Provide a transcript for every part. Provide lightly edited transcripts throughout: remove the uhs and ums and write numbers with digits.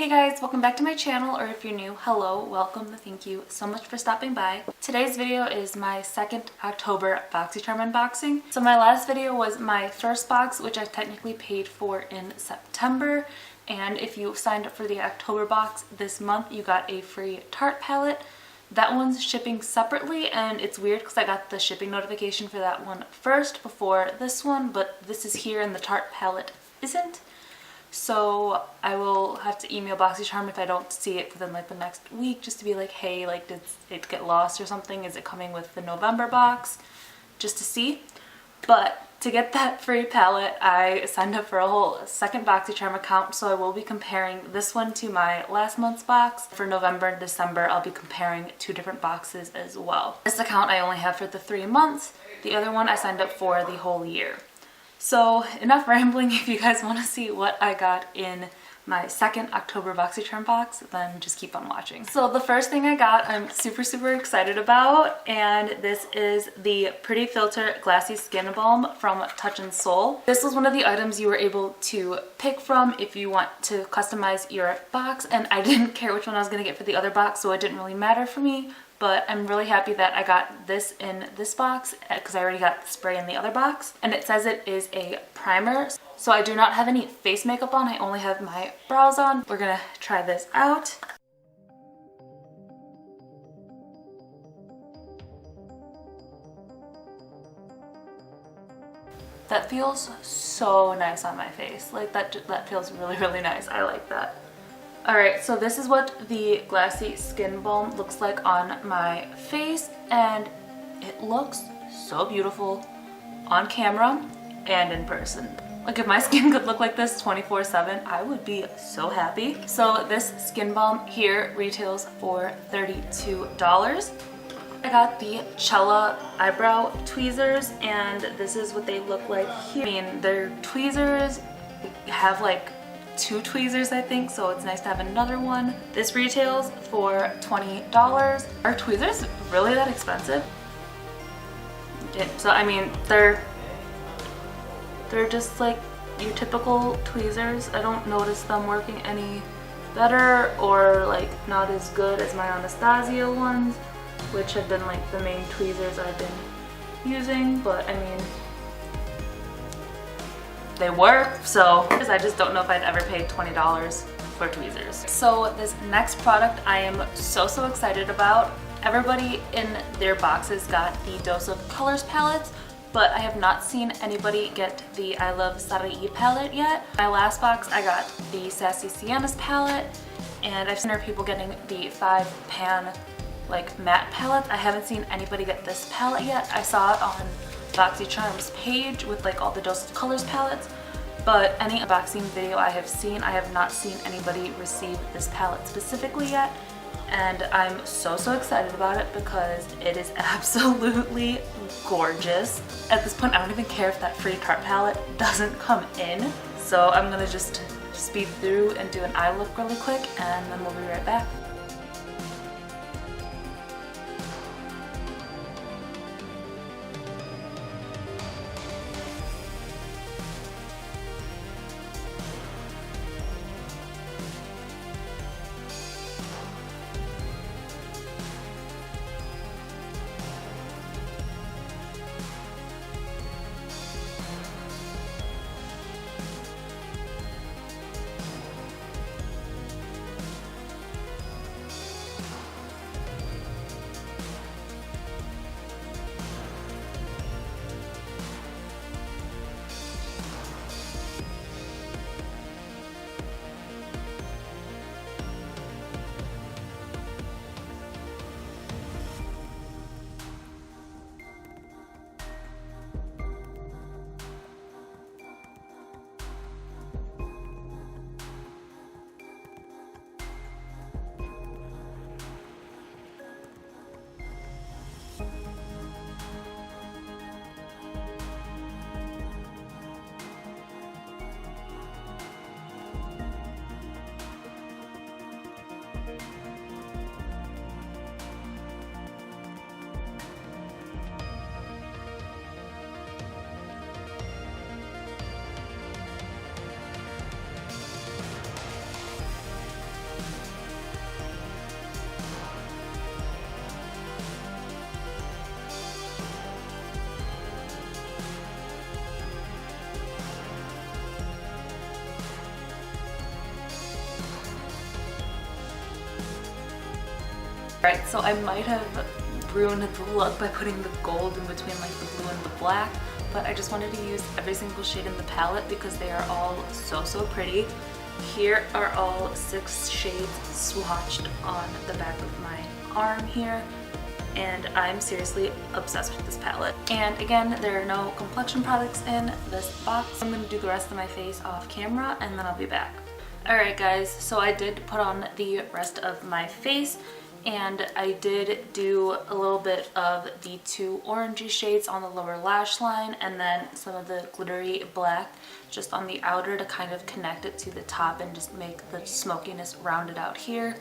Hey guys, welcome back to my channel, or if you're new, hello, welcome, thank you so much for stopping by. Today's video is my second October BoxyCharm unboxing. So my last video was my first box, which I technically paid for in September, and if you signed up for the October box this month, you got a free Tarte palette. That one's shipping separately, and it's weird because I got the shipping notification for that one first before this one, but this is here and the Tarte palette isn't. So I will have to email BoxyCharm if I don't see it within like the next week, just to be like, hey, like, did it get lost or something? Is it coming with the November box? Just to see. But to get that free palette, I signed up for a whole second BoxyCharm account, so I will be comparing this one to my last month's box. For November and December, I'll be comparing two different boxes as well. This account I only have for the 3 months. The other one I signed up for the whole year. So enough rambling. If you guys want to see what I got in my second October BoxyCharm box, then just keep on watching. So the first thing I got I'm super excited about, and this is the Pretty Filter Glassy Skin Balm from Touch in Soul. This was one of the items you were able to pick from if you want to customize your box, and I didn't care which one I was going to get for the other box, so it didn't really matter for me. But I'm really happy that I got this in this box because I already got the spray in the other box. And it says it is a primer. So I do not have any face makeup on. I only have my brows on. We're gonna try this out. That feels so nice on my face. Like that feels really nice. I like that. Alright, so this is what the glassy skin balm looks like on my face, and it looks so beautiful on camera and in person. Like, if my skin could look like this 24/7, I would be so happy. So this skin balm here retails for $32. I got the Cella eyebrow tweezers, and this is what they look like here. I mean, they're tweezers, have like 2 tweezers I think, so it's nice to have another one. This retails for $20. Are tweezers really that expensive? So I mean, they're just like your typical tweezers. I don't notice them working any better or like not as good as my Anastasia ones, which have been like the main tweezers I've been using, but I mean, they work, so I just don't know if I'd ever pay $20 for tweezers. So this next product I am so excited about. Everybody in their boxes got the Dose of Colors palettes, but I have not seen anybody get the I Love Sarai palette yet. My last box I got the Sassy Sienna's palette, and I've seen other people getting the 5 pan like matte palette. I haven't seen anybody get this palette yet. I saw it on BoxyCharm's page with like all the Dose of Colors palettes, but any unboxing video I have seen, I have not seen anybody receive this palette specifically yet, and I'm so excited about it because it is absolutely gorgeous. At this point, I don't even care if that free Tarte palette doesn't come in, so I'm gonna just speed through and do an eye look really quick, and then we'll be right back. Alright, so I might have ruined the look by putting the gold in between like the blue and the black, but I just wanted to use every single shade in the palette because they are all so pretty. Here are all 6 shades swatched on the back of my arm here, and I'm seriously obsessed with this palette. And again, there are no complexion products in this box. I'm going to do the rest of my face off camera and then I'll be back. Alright guys, so I did put on the rest of my face, and I did do a little bit of the 2 orangey shades on the lower lash line and then some of the glittery black just on the outer to kind of connect it to the top and just make the smokiness rounded out here.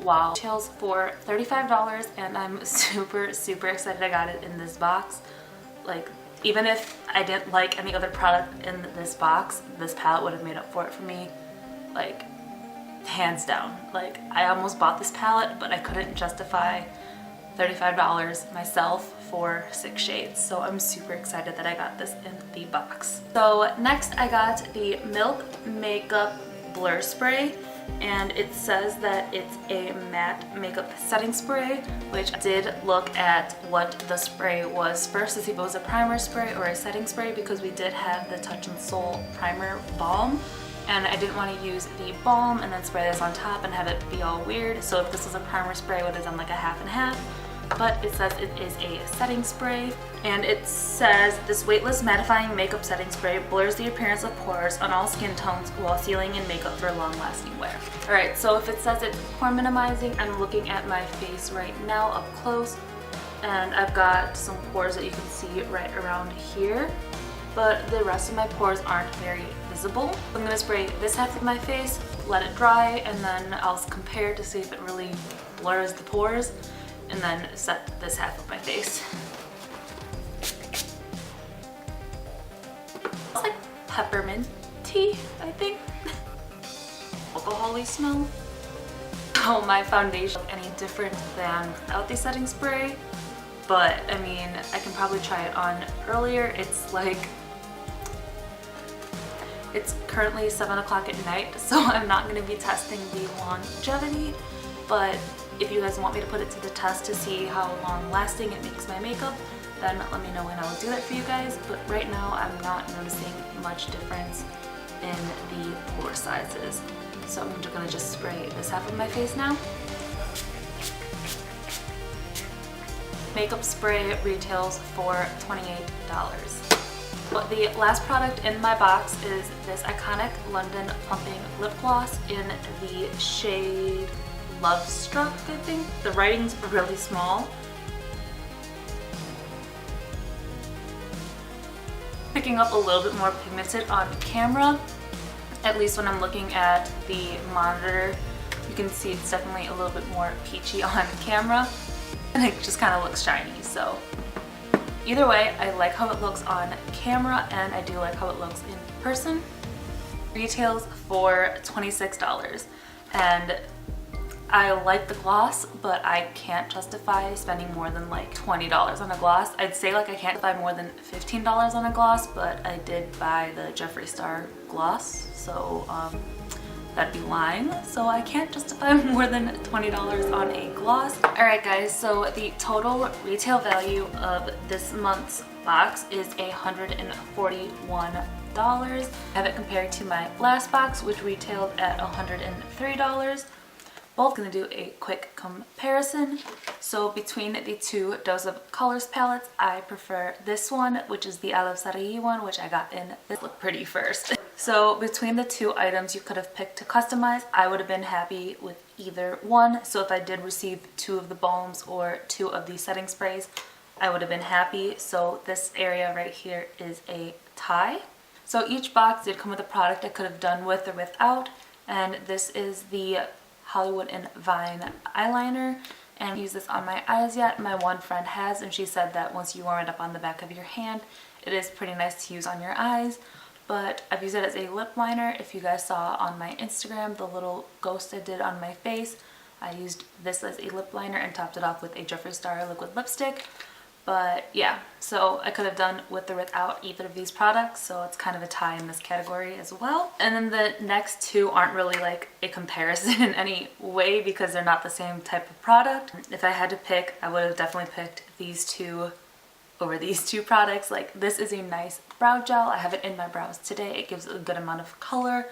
Wow. Retails for $35 and I'm super excited I got it in this box. Like, even if I didn't like any other product in this box, this palette would have made up for it for me, like hands down. Like, I almost bought this palette but I couldn't justify $35 myself for 6 shades, so I'm super excited that I got this in the box. So next I got the Milk Makeup Blur Spray, and it says that it's a matte makeup setting spray, which I did look at what the spray was first to see if it was a primer spray or a setting spray, because we did have the Touch in Soul primer balm and I didn't want to use the balm and then spray this on top and have it be all weird. So if this was a primer spray, I would have done like a half and half. But it says it is a setting spray, and it says this weightless mattifying makeup setting spray blurs the appearance of pores on all skin tones while sealing in makeup for long-lasting wear. Alright, so if it says it's pore minimizing, I'm looking at my face right now up close, and I've got some pores that you can see right around here, but the rest of my pores aren't very visible. I'm going to spray this half of my face, let it dry, and then I'll compare to see if it really blurs the pores, and then set this half of my face. It's like peppermint tea, I think. Alcohol-y smell. Oh, my foundation doesn't look any different than without the setting spray, but I mean, I can probably try it on earlier. It's currently 7 o'clock at night, so I'm not going to be testing the longevity, but if you guys want me to put it to the test to see how long lasting it makes my makeup, then let me know and I will do that for you guys. But right now I'm not noticing much difference in the pore sizes. So I'm going to just spray this half of my face now. Makeup spray retails for $28. But the last product in my box is this iconic London Plumping Lip Gloss in the shade Love Struck, I think. The writing's really small. Picking up a little bit more pigmented on camera, at least when I'm looking at the monitor. You can see it's definitely a little bit more peachy on camera, and it just kind of looks shiny. So either way, I like how it looks on camera and I do like how it looks in person. Retails for $26, and I like the gloss, but I can't justify spending more than like $20 on a gloss. I'd say like I can't buy more than $15 on a gloss, but I did buy the Jeffree Star gloss, so that'd be lying. So I can't justify more than $20 on a gloss. Alright guys, so the total retail value of this month's box is $141. I have it compared to my last box, which retailed at $103. Both gonna do a quick comparison. So between the 2 Dose of Colors palettes, I prefer this one, which is the Olive Sarai one, which I got in this Look Pretty first. So between the 2 items you could have picked to customize, I would have been happy with either one. So if I did receive 2 of the balms or 2 of the setting sprays, I would have been happy. So this area right here is a tie. So each box did come with a product I could have done with or without, and this is the Hollywood and Vine eyeliner, and I use this on my eyes yet. My one friend has, and she said that once you warm it up on the back of your hand, it is pretty nice to use on your eyes. But I've used it as a lip liner. If you guys saw on my Instagram the little ghost I did on my face, I used this as a lip liner and topped it off with a Jeffree Star liquid lipstick. But yeah, so I could have done with or without either of these products, so it's kind of a tie in this category as well. And then the next two aren't really like a comparison in any way because they're not the same type of product. If I had to pick, I would have definitely picked these two over these two products. Like, this is a nice brow gel. I have it in my brows today. It gives a good amount of color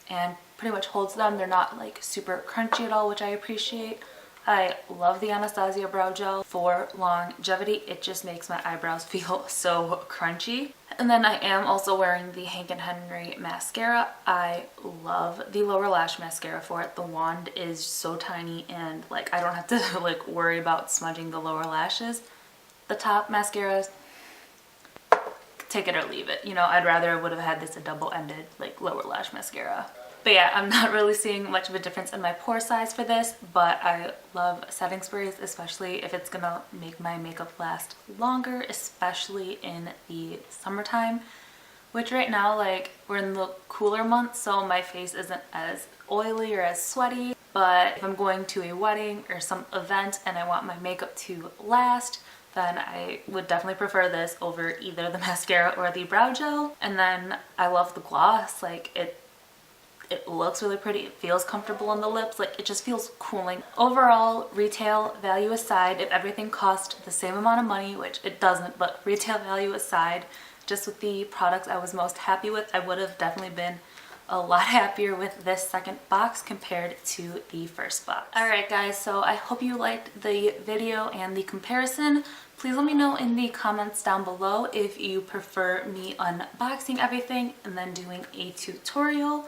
and pretty much holds them. They're not like super crunchy at all, which I appreciate. I love the Anastasia brow gel for longevity. It just makes my eyebrows feel so crunchy. And then I am also wearing the Hank & Henry mascara. I love the lower lash mascara for it. The wand is so tiny and like I don't have to like worry about smudging the lower lashes. The top mascaras, take it or leave it. You know, I'd rather would have had this a double-ended like lower lash mascara. But yeah, I'm not really seeing much of a difference in my pore size for this, but I love setting sprays, especially if it's gonna make my makeup last longer, especially in the summertime, which right now, like, we're in the cooler months, so my face isn't as oily or as sweaty. But if I'm going to a wedding or some event and I want my makeup to last, then I would definitely prefer this over either the mascara or the brow gel. And then I love the gloss. Like, it looks really pretty. It feels comfortable on the lips. Like, it just feels cooling. Overall, retail value aside, if everything cost the same amount of money, which it doesn't, but retail value aside, just with the products I was most happy with, I would have definitely been a lot happier with this second box compared to the first box. Alright guys, so I hope you liked the video and the comparison. Please let me know in the comments down below if you prefer me unboxing everything and then doing a tutorial,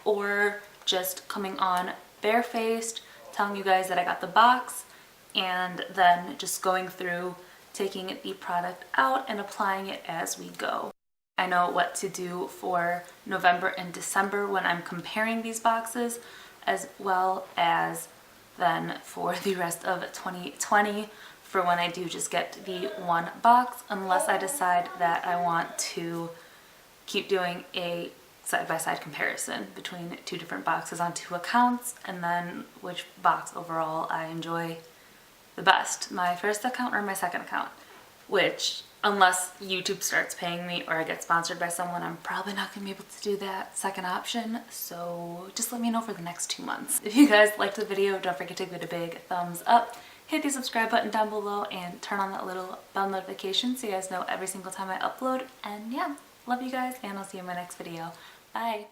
or just coming on barefaced, telling you guys that I got the box, and then just going through, taking the product out and applying it as we go. I know what to do for November and December when I'm comparing these boxes, as well as then for the rest of 2020 for when I do just get the one box, unless I decide that I want to keep doing a side-by-side comparison between two different boxes on two accounts, and then which box overall I enjoy the best, my first account or my second account, which, unless YouTube starts paying me or I get sponsored by someone, I'm probably not going to be able to do that second option, so just let me know for the next 2 months. If you guys liked the video, don't forget to give it a big thumbs up, hit the subscribe button down below, and turn on that little bell notification so you guys know every single time I upload. And yeah, love you guys, and I'll see you in my next video. Bye!